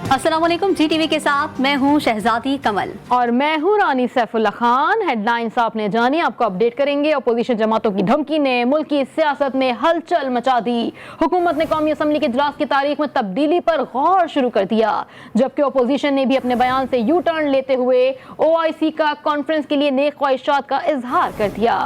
अस्सलाम वालेकुम, जी टीवी के साथ मैं हूं शहजादी कमल और मैं हूं रानी सैफुल्ला खान। हेडलाइंस आपने जानी, आपको अपडेट करेंगे। अपोजिशन जमातों की धमकी ने मुल्क की सियासत में हलचल मचा दी। हुकूमत ने कौमी असम्बली के इजलास की तारीख में तब्दीली पर गौर शुरू कर दिया, जबकि अपोजिशन ने भी अपने बयान से यू टर्न लेते हुए OIC का कॉन्फ्रेंस के लिए नेक ख्वाहिशात का इजहार कर दिया।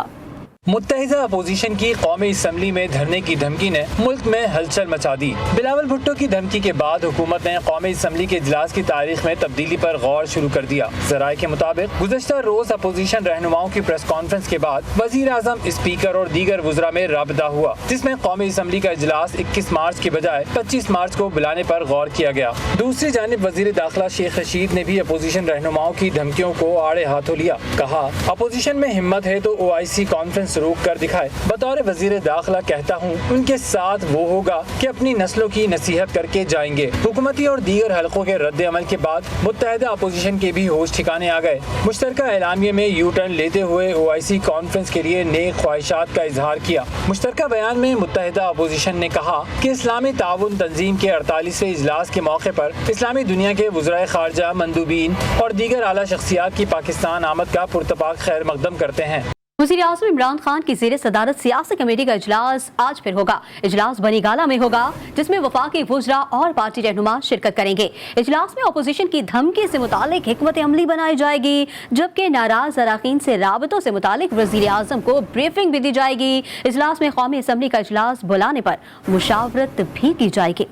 मुत्तहिदा अपोजिशन की कौमी असम्बली में धरने की धमकी ने मुल्क में हलचल मचा दी। बिलावल भुट्टो की धमकी के बाद हुकूमत ने कौमी असम्बली के इजलास की तारीख में तब्दीली पर गौर शुरू कर दिया। ज़राए के मुताबिक गुज़श्ता रोज अपोजिशन रहनुमाओं की प्रेस कॉन्फ्रेंस के बाद वज़ीर आज़म, स्पीकर और दीगर वुज़रा में राबता हुआ, जिसमें कौमी असम्बली का इजलास 21 मार्च के बजाय 25 मार्च को बुलाने पर गौर किया गया। दूसरी जानिब वज़ीर दाखिला शेख रशीद ने भी अपोजिशन रहनुमाओं की धमकियों को आड़े हाथों लिया। कहा, अपोजिशन में हिम्मत है तो OIC कॉन्फ्रेंस रोक कर दिखाए। बतौर वजीर दाखिला कहता हूँ, उनके साथ वो होगा कि अपनी नस्लों की नसीहत करके जाएंगे। हुकूमती और दीगर हलकों के रद्द अमल के बाद मुत्तहिदा अपोजिशन के भी होश ठिकाने आ गए। मुश्तरका एलामिया में यू टर्न लेते हुए OIC कॉन्फ्रेंस के लिए नेक ख्वाहिशात का इजहार किया। मुश्तरका बयान में मुत्तहिदा अपोजिशन ने कहा कि इस्लामी ताउन तंजीम के 48वें इजलास के मौके पर इस्लामी दुनिया के वुज़राए खारजा, मंदूबीन और दीगर आला शख्सियात की पाकिस्तान आमद का पुरतपाक खैर मकदम करते हैं। वज़ीर आज़म इमरान खान की ज़ेर सदारत सियासी कमेटी का इजलास आज फिर होगा। इजलास बनीगाला में होगा, जिसमें वफाकी वुज़रा और पार्टी रहनुमा शिरकत करेंगे। इजलास में अपोजिशन की धमकी से मुतालिक हिकमत अमली बनाई जाएगी, जबकि नाराज अराकीन से राबतों से मुतालिक वज़ीर आज़म को ब्रीफिंग भी दी जाएगी। इजलास में कौमी असम्बली का इजलास बुलाने पर मुशावरत भी की जाएगी।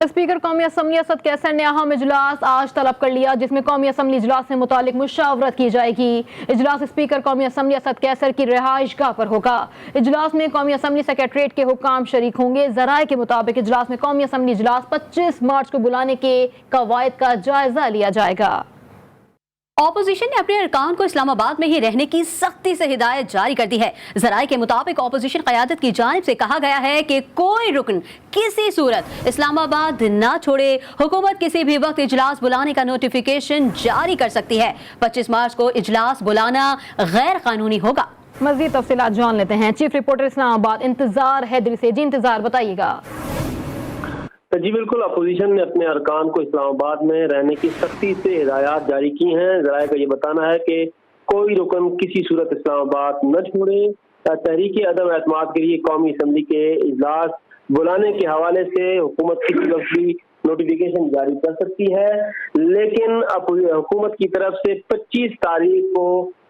स्पीकर कौमी असम्बली असद कैसर ने अहम इजलास आज तलब कर लिया, जिसमें कौमी असम्बली इजलास से मुतालिक मुशावरत की जाएगी। इजलास स्पीकर कौमी असम्बली असद कैसर की रिहाइशगाह पर होगा। इजलास में कौमी असम्बली सेक्रेटरीट के हुक्काम शरीक होंगे। ज़राए के मुताबिक इजलास में कौमी असम्बली इजलास 25 मार्च को बुलाने के कवायद का जायजा लिया जाएगा। ऑपोजिशन ने अपने अरकान को इस्लामाबाद में ही रहने की सख्ती से हिदायत जारी कर दी है। ज़राए के मुताबिक ऑपोजिशन क़यादत की जानिब से कहा गया है कि कोई रुकन किसी सूरत इस्लामाबाद ना छोड़े। हुकूमत किसी भी वक्त इजलास बुलाने का नोटिफिकेशन जारी कर सकती है। 25 मार्च को इजलास बुलाना गैर कानूनी होगा। मज़ीद तफसीलात जान लेते हैं चीफ रिपोर्टर इस्लामाबाद इंतजार हैदरी से। जी इंतजार, बताइएगा। जी बिल्कुल, अपोजिशन ने अपने अरकान को इस्लामाबाद में रहने की सख्ती से हिदायत जारी की हैं। ज़राए का ये बताना है कि कोई रुकन किसी सूरत इस्लामाबाद न छोड़े। तहरीक अदम एतमाद के लिए कौमी असम्बली के इजलास बुलाने के हवाले से हुकूमत किसी वक्त भी नोटिफिकेशन जारी कर सकती है, लेकिन हुकूमत की तरफ से 25 तारीख को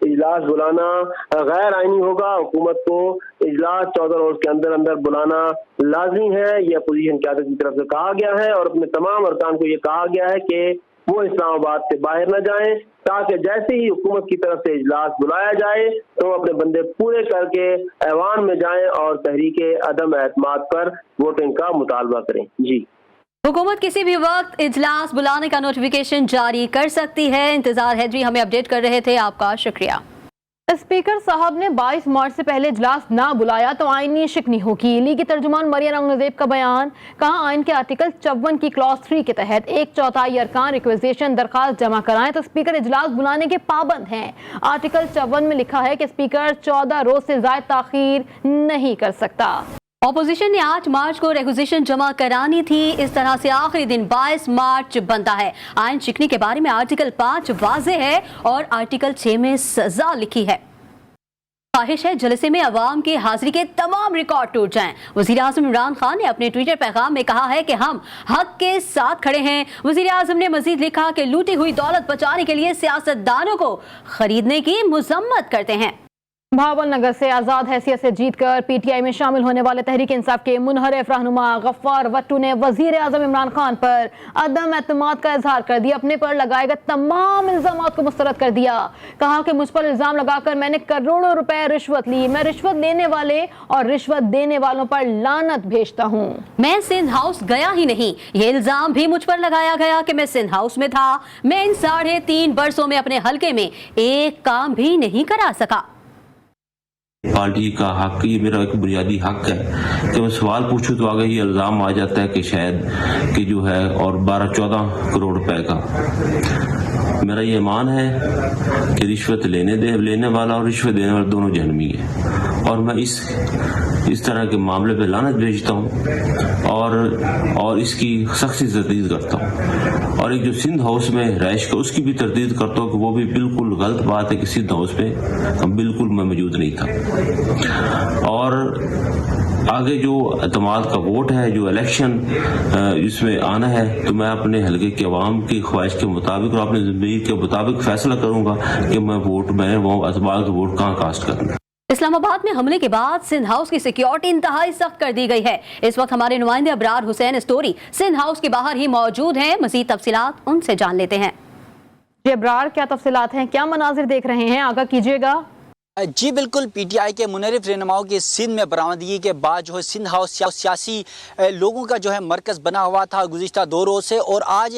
इजलास बुलाना गैर आईनी होगा। हुकूमत को इजलास 14 रोज के अंदर अंदर बुलाना लाजमी है, ये अपोजिशन क़यादत की तरफ से कहा गया है। और अपने तमाम अरकान को ये कहा गया है कि वो इस्लामाबाद से बाहर न जाएं, ताकि जैसे ही हुकूमत की तरफ से इजलास बुलाया जाए तो अपने बंदे पूरे करके ऐवान में जाएं और तहरीक अदम एतमाद पर वोटिंग का मुतालबा करें। जी, हुकूमत किसी भी वक्त इजलास बुलाने का नोटिफिकेशन जारी कर सकती है। इंतजार हैदरी हमें अपडेट कर रहे थे, आपका शुक्रिया। स्पीकर साहब ने 22 मार्च से पहले इजलास ना बुलाया तो आईनी शिकनी होगी। लीग की तर्जुमान मरियम औरंगजेब का बयान। कहा, आइन के आर्टिकल 54 की क्लॉज 3 के तहत 1/4 अरकान रिक्वेजिशन दरखास्त जमा कराएं तो स्पीकर इजलास बुलाने के पाबंद हैं। आर्टिकल 54 में लिखा है कि स्पीकर 14 रोज से ज्यादा ताखीर नहीं कर सकता। ऑपोजिशन ने 8 मार्च को रिक्वेजिशन जमा करानी थी। इस तरह से आखिरी दिन 22 मार्च बनता है। आइन शिकनी के बारे में आर्टिकल 5 वाज़ेह है और आर्टिकल 6 में सजा लिखी है। ख्वाहिश है जलसे में अवाम की हाजिरी के तमाम रिकॉर्ड टूट जाएं। वज़ीर आज़म इमरान खान ने अपने ट्विटर पैगाम में कहा है कि हम हक के साथ खड़े हैं। वज़ीर आज़म ने मजीद लिखा कि लूटी हुई दौलत बचाने के लिए सियासतदानों को खरीदने की मजम्मत करते हैं। भावल नगर से आज़ाद हैसियत से जीतकर PTI में शामिल होने वाले तहरीक इंसाफ के मुनहरिफ रहनुमा गफ्फार वट्टू ने वज़ीर आज़म इमरान खान पर अदम एतमाद का इजहार कर दिया। अपने पर लगाए गए तमाम इल्ज़ामात को मुस्तरद कर दिया। कहा कि मुझ पर इल्ज़ाम लगाकर मैंने करोड़ों रुपए रिश्वत ली। मैं रिश्वत लेने वाले और रिश्वत देने वालों पर लानत भेजता हूँ। मैं सिंध हाउस गया ही नहीं, ये इल्ज़ाम भी मुझ पर लगाया गया कि मैं सिंध हाउस में था। मैं इन 3.5 बरसों में अपने हल्के में एक काम भी नहीं करा सका। पार्टी का हक, ये मेरा एक बुनियादी हक है कि मैं सवाल पूछूं तो आगे ये इल्ज़ाम आ जाता है कि शायद कि जो है और 12-14 करोड़ रुपए का। मेरा ये ईमान है कि रिश्वत लेने वाला और रिश्वत देने वाला दोनों जहन्नमी है और मैं इस तरह के मामले पे लानत भेजता हूँ और इसकी सख्ती से तजदीद करता हूँ। اور ایک جو سندھ ہاؤس میں رہائش کا اس کی بھی تردید کرتا ہوں کہ وہ بھی بالکل غلط بات ہے کہ سندھ ہاؤس پہ بالکل میں موجود نہیں تھا. اور آگے جو اعتماد کا ووٹ ہے، جو الیکشن اس میں آنا ہے، تو میں اپنے حلقے کے عوام کی خواہش کے مطابق اور اپنے زندگی کے مطابق فیصلہ کروں گا کہ میں وہ اعتماد کا ووٹ کہاں کاسٹ کروں. اسلام آباد میں حملے کے بعد سندھ ہاؤس کی سیکیورٹی انتہائی سخت کر دی گئی ہے. اس وقت ہمارے نمائندے ابرار حسین اسٹوری سندھ ہاؤس کے باہر ہی موجود ہیں. مزید تفصیلات ان سے جان لیتے ہیں. جی ابرار، کیا تفصیلات ہیں، کیا مناظر دیکھ رہے ہیں، آگاہ کیجیے گا. جی بالکل، پی ٹی آئی کے منحرف رہنماؤں کی سندھ میں برآمدگی کے بعد جو ہے سندھ ہاؤس سیاسی لوگوں کا جو ہے مرکز بنا ہوا تھا گزشتہ 2 روز سے، اور آج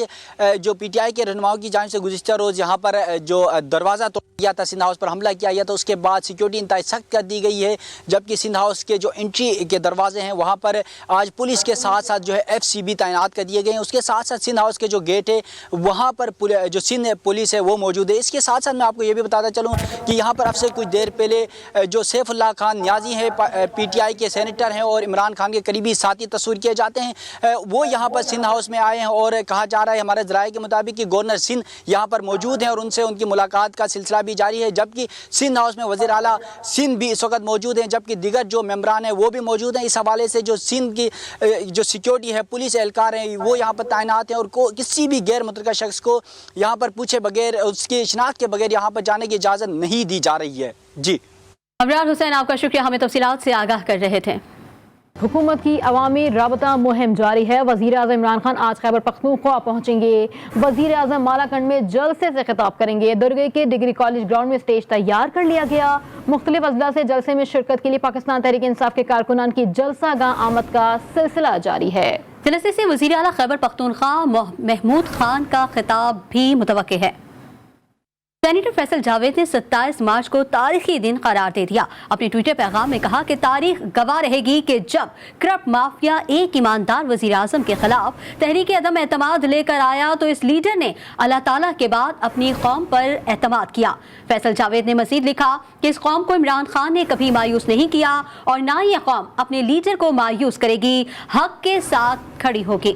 جو پی ٹی آئی کے رہنماؤں کی جانب سے گزشتہ روز یہاں پر جو دروازہ توڑ دیا تھا، سندھ ہاؤس پر حملہ کیا گیا تھا، اس کے بعد سیکیورٹی انتہائی سخت کر دی گئی ہے. جبکہ سندھ ہاؤس کے جو انٹری کے دروازے ہیں وہاں پر آج پولیس کے ساتھ ساتھ جو ہے ایف سی بھی تعینات کر دیے گئے ہیں. اس کے ساتھ ساتھ سندھ ہاؤس کے جو گیٹ ہے وہاں پر جو سندھ پولیس ہے وہ موجود ہے. اس کے ساتھ ساتھ میں آپ کو یہ بھی بتاتا چلوں کہ یہاں پر اب سے کچھ دیر پہلے جو سیف اللہ خان نیازی ہیں، پی ٹی آئی کے سینیٹر ہیں اور عمران خان کے قریبی ساتھی تصور کیے جاتے ہیں، وہ یہاں پر سندھ ہاؤس میں آئے ہیں. اور کہا جا رہا ہے ہمارے ذرائع کے مطابق کہ گورنر سندھ یہاں پر موجود ہیں اور ان سے ان کی ملاقات کا سلسلہ بھی جاری ہے. جبکہ سندھ ہاؤس میں وزیر اعلیٰ سندھ بھی اس وقت موجود ہیں، جبکہ دیگر جو ممبران ہیں وہ بھی موجود ہیں. اس حوالے سے جو سندھ کی جو سیکیورٹی ہے، پولیس اہلکار ہیں، وہ یہاں پر تعینات ہیں اور کسی بھی غیر متعلقہ شخص کو یہاں پر پوچھے بغیر، اس کی شناخت کے بغیر یہاں پر جانے کی اجازت نہیں دی جا رہی ہے. جی ابرار حسین، آپ کا شکریہ، ہمیں تفصیلات سے آگاہ کر رہے تھے. حکومت کی عوامی رابطہ مہم جاری ہے. وزیر اعظم عمران خان آج خیبر پختونخوا پہنچیں گے. وزیر اعظم مالاکنڈ میں جلسے سے خطاب کریں گے. درگئی کے ڈگری کالج گراؤنڈ میں اسٹیج تیار کر لیا گیا. مختلف اضلاع سے جلسے میں شرکت کے لیے پاکستان تحریک انصاف کے کارکنان کی جلسہ گاہ آمد کا سلسلہ جاری ہے. جلسے سے وزیر اعلیٰ خیبر پختونخوا محمود خان کا خطاب بھی متوقع ہے. سینیٹر فیصل جاوید نے 27 مارچ کو تاریخی دن قرار دے دیا. اپنے ٹویٹر پیغام میں کہا کہ تاریخ گواہ رہے گی کہ جب کرپٹ مافیا ایک ایماندار وزیر اعظم کے خلاف تحریک عدم اعتماد لے کر آیا تو اس لیڈر نے اللہ تعالیٰ کے بعد اپنی قوم پر اعتماد کیا. فیصل جاوید نے مزید لکھا کہ اس قوم کو عمران خان نے کبھی مایوس نہیں کیا اور نہ یہ قوم اپنے لیڈر کو مایوس کرے گی، حق کے ساتھ کھڑی ہوگی.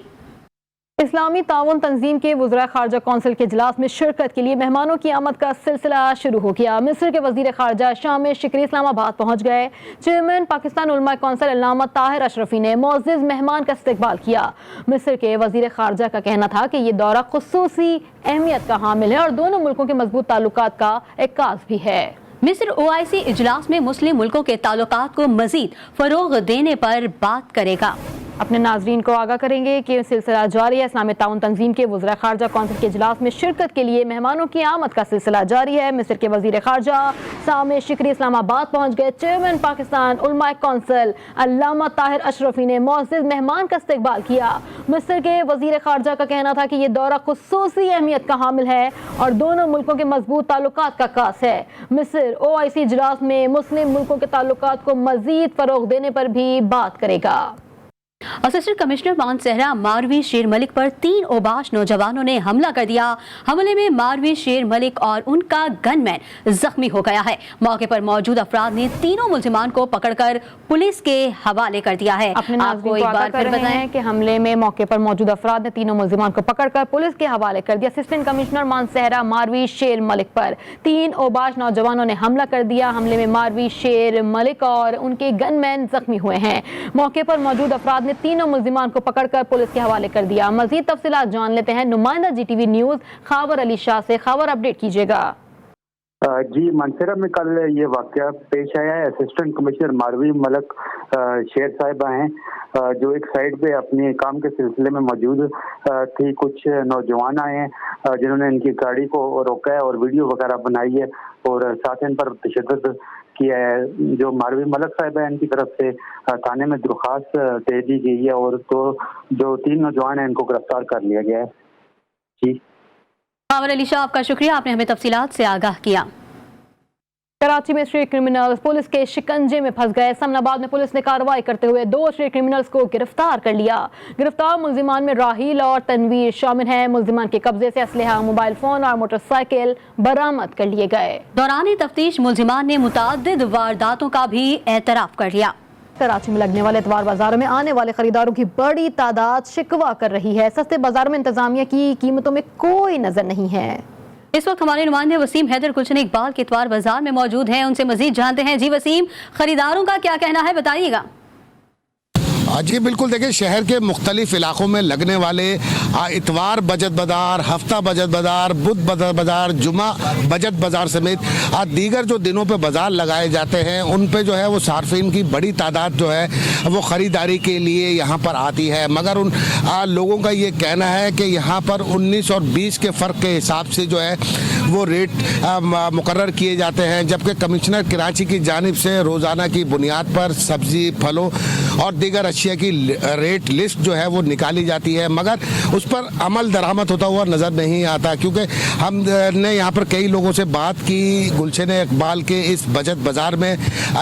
اسلامی تعاون تنظیم کے وزراء خارجہ کونسل کے اجلاس میں شرکت کے لیے مہمانوں کی آمد کا سلسلہ شروع ہو گیا. مصر کے وزیر خارجہ شام شکری اسلام آباد پہنچ گئے. چیئرمین پاکستان علماء کونسل علامہ طاہر اشرفی نے معزز مہمان کا استقبال کیا. مصر کے وزیر خارجہ کا کہنا تھا کہ یہ دورہ خصوصی اہمیت کا حامل ہے اور دونوں ملکوں کے مضبوط تعلقات کا عکاس بھی ہے. مصر OIC اجلاس میں مسلم ملکوں کے تعلقات کو مزید فروغ دینے پر بات کرے گا. اپنے ناظرین کو آگاہ کریں گے کہ سلسلہ جاری ہے. اسلامی تعاون تنظیم کے وزراء خارجہ کونسل کے اجلاس میں شرکت کے لیے مہمانوں کی آمد کا سلسلہ جاری ہے. مصر کے وزیر خارجہ سامع شکری اسلام آباد پہنچ گئے. چیئرمین پاکستان علماء کونسل علامہ طاہر اشرفی نے معزز مہمان کا استقبال کیا. مصر کے وزیر خارجہ کا کہنا تھا کہ یہ دورہ خصوصی اہمیت کا حامل ہے اور دونوں ملکوں کے مضبوط تعلقات کا عکاس ہے. مصر OIC اجلاس میں مسلم ملکوں کے تعلقات کو مزید فروغ دینے پر بھی بات کرے گا. اسسٹنٹ کمشنر مانسہرہ ماروی شیر ملک پر 3 اوباش نوجوانوں نے حملہ کر دیا. حملے میں ماروی شیر ملک اور ان کا گن مین زخمی ہو گیا ہے. موقع پر موجود افراد نے تینوں ملزمان کو پکڑ کر پولیس کے حوالے کر دیا ہے. اپنے ناظرین کو آگاہ کر رہے ہیں کہ حملے میں موقع پر موجود افراد نے تینوں ملزمان کو پکڑ کر پولیس کے حوالے کر دیا. اسسٹنٹ کمشنر مانسہرہ ماروی شیر ملک پر 3 اوباش نوجوانوں نے حملہ کر دیا. حملے میں ماروی شیر ملک اور ان کے گن مین زخمی ہوئے ہیں. موقع پر موجود افراد نے تینوں ملزمان کو پکڑ کر پولیس کے حوالے کر دیا. مزید تفصیلات جان لیتے ہیں نمائندہ GTV نیوز خاور علی شاہ سے. خاور اپڈیٹ کیجیے گا. جی منصرہ میں کل یہ واقعہ پیش آیا ہے. اسسٹنٹ کمشنر ماروی ملک شیر صاحبہ ہیں جو ایک سائڈ پہ اپنے کام کے سلسلے میں موجود تھی. کچھ نوجوان آئے ہیں جنہوں نے ان کی گاڑی کو روکا ہے اور ویڈیو وغیرہ بنائی ہے اور ساتھ ان پر تشدد کیا ہے. جو ماروی ملک صاحب ہے ان کی طرف سے تھانے میں درخواست دے دی گئی ہے اور تو جو 3 نوجوان ہیں ان کو گرفتار کر لیا گیا ہے. جی خاور علی شاہ، آپ کا شکریہ، آپ نے ہمیں تفصیلات سے آگاہ کیا. کراچی میں اسٹریٹ کرمنلز پولیس کے شکنجے میں پھنس گئے. سمن آباد میں پولیس نے کارروائی کرتے ہوئے 2 اسٹریٹ کرمنلز کو گرفتار کر لیا. گرفتار ملزمان میں راہیل اور تنویر شامل ہیں. ملزمان کے قبضے سے اسلحہ، موبائل فون اور موٹر سائیکل برآمد کر لیے گئے. دوران تفتیش ملزمان نے متعدد وارداتوں کا بھی اعتراف کر لیا. कराची में लगने वाले इतवार बाजारों में आने वाले खरीदारों की बड़ी तादाद शिकवा कर रही है। सस्ते बाजारों में इंतजामिया की कीमतों में कोई नजर नहीं है। इस वक्त हमारे नुमाइंदे वसीम हैदर गुलशन इकबाल के इतवार बाजार में मौजूद हैं, उनसे मजीद जानते हैं। जी वसीम, खरीदारों का क्या कहना है, बताइएगा। जी बिल्कुल, देखिए शहर के मुख्तलिफ इलाकों में लगने वाले इतवार बचत बाजार, हफ्ता बचत बाजार, बुध बचत बाजार, जुमा बचत बाजार समेत दीगर जो दिनों पे बाजार लगाए जाते हैं उन पे जो है वो सार्फिन की बड़ी तादाद जो है वो ख़रीदारी के लिए यहाँ पर आती है। मगर उन लोगों का ये कहना है कि यहाँ पर 19 और 20 के फ़र्क के हिसाब से जो है वो रेट मुकर्रर किए जाते हैं, जबकि कमिश्नर कराची की जानिब से रोज़ाना की बुनियाद पर सब्ज़ी, फलों और दीगर अशिया की रेट लिस्ट जो है वो निकाली जाती है, मगर उस पर अमल दरामद होता हुआ नज़र नहीं आता। क्योंकि हमने यहाँ पर कई लोगों से बात की गुलशन इकबाल के इस बचत बाज़ार में,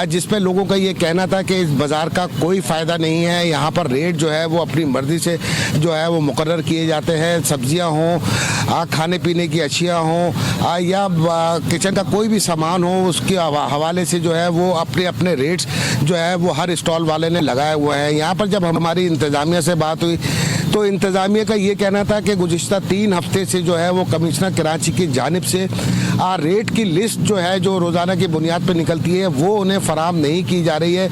जिसपे लोगों का ये कहना था कि इस बाज़ार का कोई फ़ायदा नहीं है, यहाँ पर रेट जो है वो अपनी मर्ज़ी से जो है वो मुकर्रर किए जाते हैं। सब्ज़ियाँ हों, खाने पीने की अशिया हों या किचन का कोई भी सामान हो, उसके हवाले से जो है वो अपने अपने रेट्स जो है वो हर स्टॉल वाले ने लगाए हुए हैं। यहाँ पर जब हमारी इंतज़ामिया से बात हुई तो इंतज़ामिया का ये कहना था कि गुज़िश्ता 3 हफ्ते से जो है वो कमिश्नर कराची की जानिब से रेट की लिस्ट जो है जो रोज़ाना की बुनियाद पर निकलती है वो उन्हें फ़राहम नहीं की जा रही है,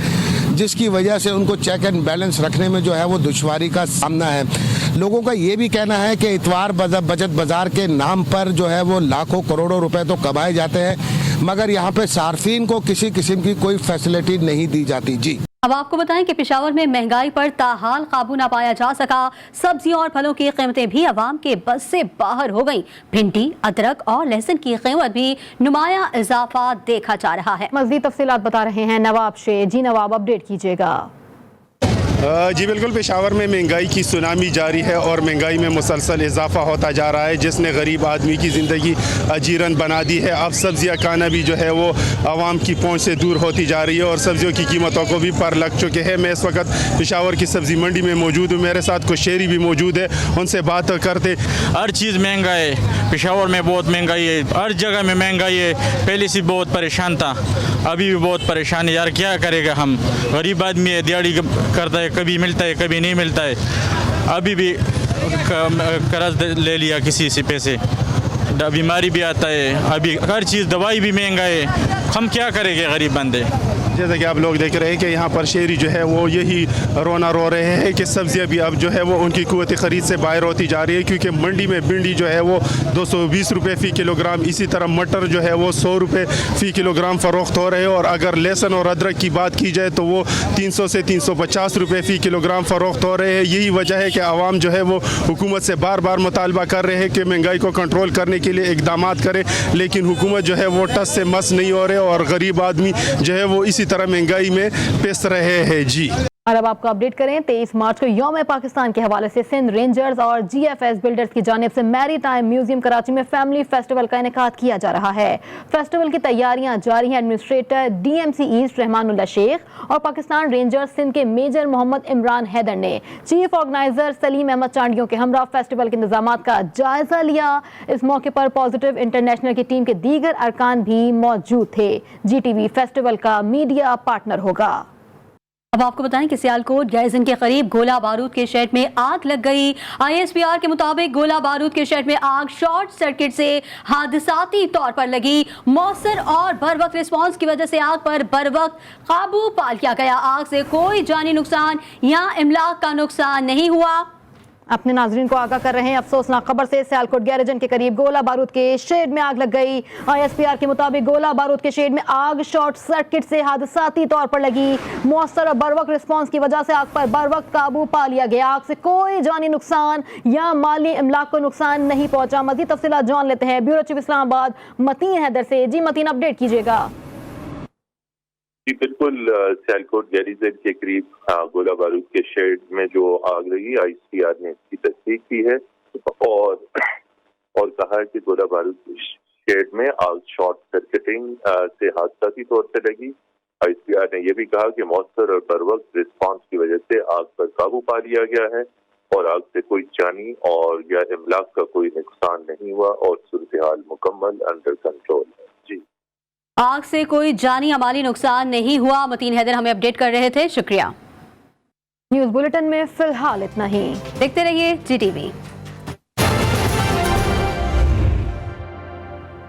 जिसकी वजह से उनको चेक एंड बैलेंस रखने में जो है वो दुश्वारी का सामना है। लोगों का ये भी कहना है कि इतवार बचत बाज़ार के नाम पर जो है वो लाखों करोड़ों रुपए तो कमाए जाते हैं, मगर यहाँ पे सार्फिन को किसी किस्म की कोई फैसिलिटी नहीं दी जाती। जी, अब आपको बताएं कि पेशावर में महंगाई पर ताहाल काबू ना पाया जा सका। सब्जियों और फलों की कीमतें भी अवाम के बस से बाहर हो गईं। भिंडी, अदरक और लहसुन की कीमत भी नुमाया इजाफा देखा जा रहा है। मज़ीद तफसीलात बता रहे हैं नवाब शेख। जी नवाब, अपडेट कीजिएगा। जी बिल्कुल, पेशावर में महंगाई की सुनामी जारी है और महंगाई में मुसलसल इजाफा होता जा रहा है, जिसने गरीब आदमी की ज़िंदगी अजीरन बना दी है। अब सब्जियां खाना भी जो है वो आवाम की पहुंच से दूर होती जा रही है और सब्जियों की कीमतों को भी पर लग चुके हैं। मैं इस वक्त पेशावर की सब्जी मंडी में मौजूद हूँ, मेरे साथ कुछ शहरी भी मौजूद है, उनसे बात करते। हर चीज़ महंगा है, पेशावर में बहुत महंगाई है, हर जगह में महंगाई है। पहले से बहुत परेशान था, अभी भी बहुत परेशान है। यार क्या करेगा, हम गरीब आदमी है, दिहाड़ी करता है, कभी मिलता है कभी नहीं मिलता है। अभी भी कर्ज ले लिया किसी से पैसे, बीमारी भी आता है, अभी हर चीज़ दवाई भी महंगा है। हम क्या करेंगे गरीब बंदे। जैसा कि आप लोग देख रहे हैं कि यहाँ पर शहरी जो है वो यही रोना रो रहे हैं कि सब्जियाँ भी अब जो है वो उनकी क़ुव्वत ख़रीद से बाहर होती जा रही है, क्योंकि मंडी में भिंडी जो है वो 220 रुपये फ़ी किलोग्राम, इसी तरह मटर जो है वो 100 रुपये फ़ी किलोग्राम फ़रोख्त हो रहे हैं। और अगर लहसुन और अदरक की बात की जाए तो वो 300 से 350 रुपये फ़ी किलोग्राम फ़रोख्त हो रहे हैं। यही वजह है कि आवाम जो है वो हुकूमत से बार बार मुतालबा कर रहे हैं कि महंगाई को कंट्रोल करने के लिए इकदाम करें, लेकिन हुकूमत जो है वो टस से मस नहीं हो रहे और गरीब आदमी जो है वो इसी तरह महंगाई में पिस रहे हैं। जी, और अब आपको अपडेट करें, 23 मार्च को यौम पाकिस्तान के हवाले से सिंध रेंजर्स और GFS बिल्डर्स की जानिब से मैरी टाइम म्यूजियम कराची में फैमिली फेस्टिवल का इनेकाद किया जा रहा है। फेस्टिवल की तैयारियां जारी हैं। Administrator DMC east Rahmanullah Sheikh और पाकिस्तान रेंजर्स सिंध के मेजर मोहम्मद इमरान हैदर ने चीफ ऑर्गेनाइजर सलीम अहमद चांडियों के हमरा फेस्टिवल के इंतजाम का जायजा लिया। इस मौके पर पॉजिटिव इंटरनेशनल की टीम के दीगर अरकान भी मौजूद थे। GTV फेस्टिवल का मीडिया पार्टनर होगा। अब आपको बताएं कि सियालकोट गैरजन के करीब गोला बारूद के शेड में आग लग गई। ISPR के मुताबिक गोला बारूद के शेड में आग शॉर्ट सर्किट से हादसाती तौर पर लगी। मौसर और बरवक्त रिस्पांस की वजह से आग पर बरवक्त काबू पा लिया गया। आग से कोई जानी नुकसान या इमलाक का नुकसान नहीं हुआ। अपने नाजरीन को आगाह कर रहे हैं अफसोसनाक खबर से। सियालकोट गैरेजन के करीब गोला बारूद के शेड में आग लग गई। ISPR के मुताबिक गोला बारूद के शेड में आग शॉर्ट सर्किट से हादसाती तौर पर लगी। मौसर और बरवक्त रिस्पांस की वजह से आग पर बरवक्त काबू पा लिया गया। आग से कोई जानी नुकसान या माली इमलाक को नुकसान नहीं पहुंचा। मजीद तफसीलात जान लेते हैं ब्यूरो चीफ इस्लामाबाद मतीन हैदर से। जी मतीन, अपडेट कीजिएगा। जी बिल्कुल, सियालकोट गैरीजन के करीब गोला बारूद के शेड में जो आग लगी, ISPR ने इसकी तस्दीक की है और कहा है कि गोला बारूद के शेड में आग शॉर्ट सर्किटिंग से हादसाती तौर से लगी। ISPR ने यह भी कहा कि मौसर और बरवक्त रिस्पांस की वजह से आग पर काबू पा लिया गया है और आग से कोई जानी और या इमलाक का कोई नुकसान नहीं हुआ और सूरत हाल मुकम्मल अंडर कंट्रोल है। जी, आग से कोई जानी माली नुकसान नहीं हुआ। मतीन हैदर हमें अपडेट कर रहे थे, शुक्रिया। न्यूज़ बुलेटिन में फिलहाल इतना ही। देखते रहिए GTV।